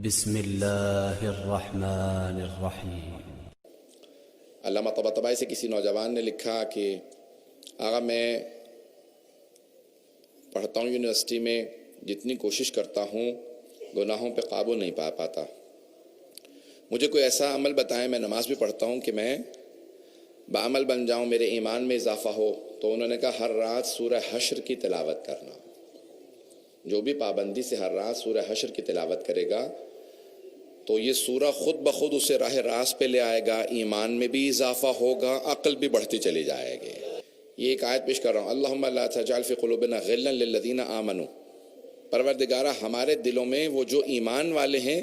بسم اللہ الرحمن الرحیم۔ علامہ طباطبائی سے کسی نوجوان نے لکھا کہ آغا میں پڑھتا ہوں یونیورسٹی میں، جتنی کوشش کرتا ہوں گناہوں پہ قابو نہیں پا پاتا، مجھے کوئی ایسا عمل بتائیں، میں نماز بھی پڑھتا ہوں کہ میں بعمل بن جاؤں، میرے ایمان میں اضافہ ہو۔ تو انہوں نے کہا ہر رات سورہ حشر کی تلاوت کرنا، جو بھی پابندی سے ہر رات سورہ حشر کی تلاوت کرے گا تو یہ سورہ خود بخود اسے راہ راست پہ لے آئے گا، ایمان میں بھی اضافہ ہوگا، عقل بھی بڑھتی چلی جائے گی۔ یہ ایک آیت پیش کر رہا ہوں، اللہم لا تجعل فی قلوبنا غلا للذین آمنوا، پروردگارہ ہمارے دلوں میں وہ جو ایمان والے ہیں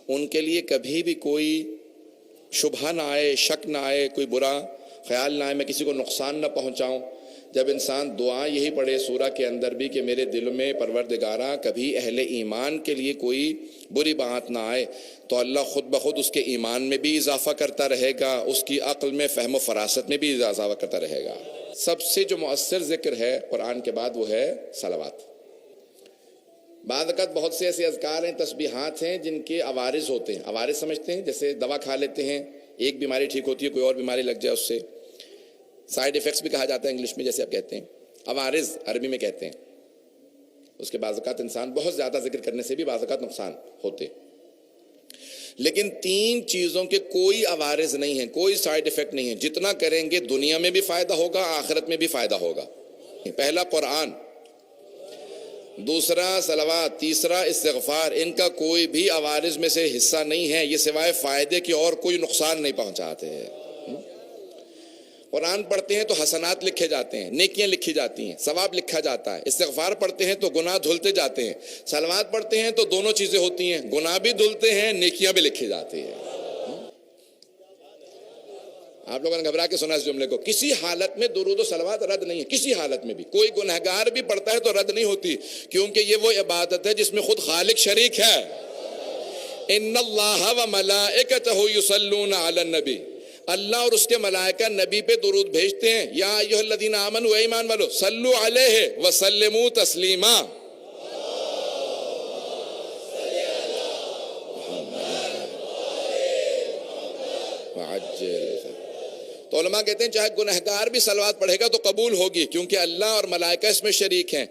ان کے لیے کبھی بھی کوئی شبہ نہ آئے، شک نہ آئے، کوئی برا خیال نہ آئے، میں کسی کو نقصان نہ پہنچاؤں۔ جب انسان دعا یہی پڑھے سورہ کے اندر بھی کہ میرے دل میں پروردگارہ کبھی اہل ایمان کے لیے کوئی بری بات نہ آئے، تو اللہ خود بخود اس کے ایمان میں بھی اضافہ کرتا رہے گا، اس کی عقل میں فہم و فراست میں بھی اضافہ کرتا رہے گا۔ سب سے جو مؤثر ذکر ہے قرآن کے بعد وہ ہے صلوات۔ بعض اوقات بہت سے ایسے اذکار ہیں، تسبیحات ہیں جن کے عوارض ہوتے ہیں۔ عوارض سمجھتے ہیں جیسے دوا کھا لیتے ہیں، ایک بیماری ٹھیک ہوتی ہے، کوئی اور بیماری لگ جائے اس سے، سائیڈ ایفیکٹس بھی کہا جاتا ہے انگلش میں، جیسے آپ کہتے ہیں، عوارض عربی میں کہتے ہیں۔ اس کے بعض اوقات انسان بہت زیادہ ذکر کرنے سے بھی بعض اوقات نقصان ہوتے، لیکن تین چیزوں کے کوئی عوارض نہیں ہیں، کوئی سائیڈ ایفیکٹ نہیں ہے۔ جتنا کریں گے دنیا میں بھی فائدہ ہوگا، آخرت میں بھی فائدہ ہوگا۔ پہلا قرآن، دوسرا صلوات، تیسرا استغفار، ان کا کوئی بھی عوارض میں سے حصہ نہیں ہے، یہ سوائے فائدے کے اور کوئی نقصان نہیں پہنچاتے ہیں۔ قرآن پڑھتے ہیں تو حسنات لکھے جاتے ہیں، نیکیاں لکھی جاتی ہیں، ثواب لکھا جاتا ہے۔ استغفار پڑھتے ہیں تو گناہ دھلتے جاتے ہیں۔ صلوات پڑھتے ہیں تو دونوں چیزیں ہوتی ہیں، گناہ بھی دھلتے ہیں، نیکیاں بھی لکھی جاتی ہیں۔ آپ لوگوں نے گھبرا کے سنا اس جملے کو، کسی حالت میں درود و صلوات رد نہیں ہے، کسی حالت میں بھی۔ کوئی گنہگار بھی پڑھتا ہے تو رد نہیں ہوتی، کیونکہ یہ وہ عبادت ہے جس میں خود خالق شریک ہے۔ ان اللہ و ملائکتہ یصلون علی النبی، اللہ اور اس کے ملائکہ نبی پہ درود بھیجتے ہیں۔ یا ایھا الذین آمنوا، اے ایمان والو، صلو علیہ وسلموا تسلیما۔ تو علماء کہتے ہیں چاہے گنہگار بھی صلوات پڑھے گا تو قبول ہوگی، کیونکہ اللہ اور ملائکہ اس میں شریک ہیں۔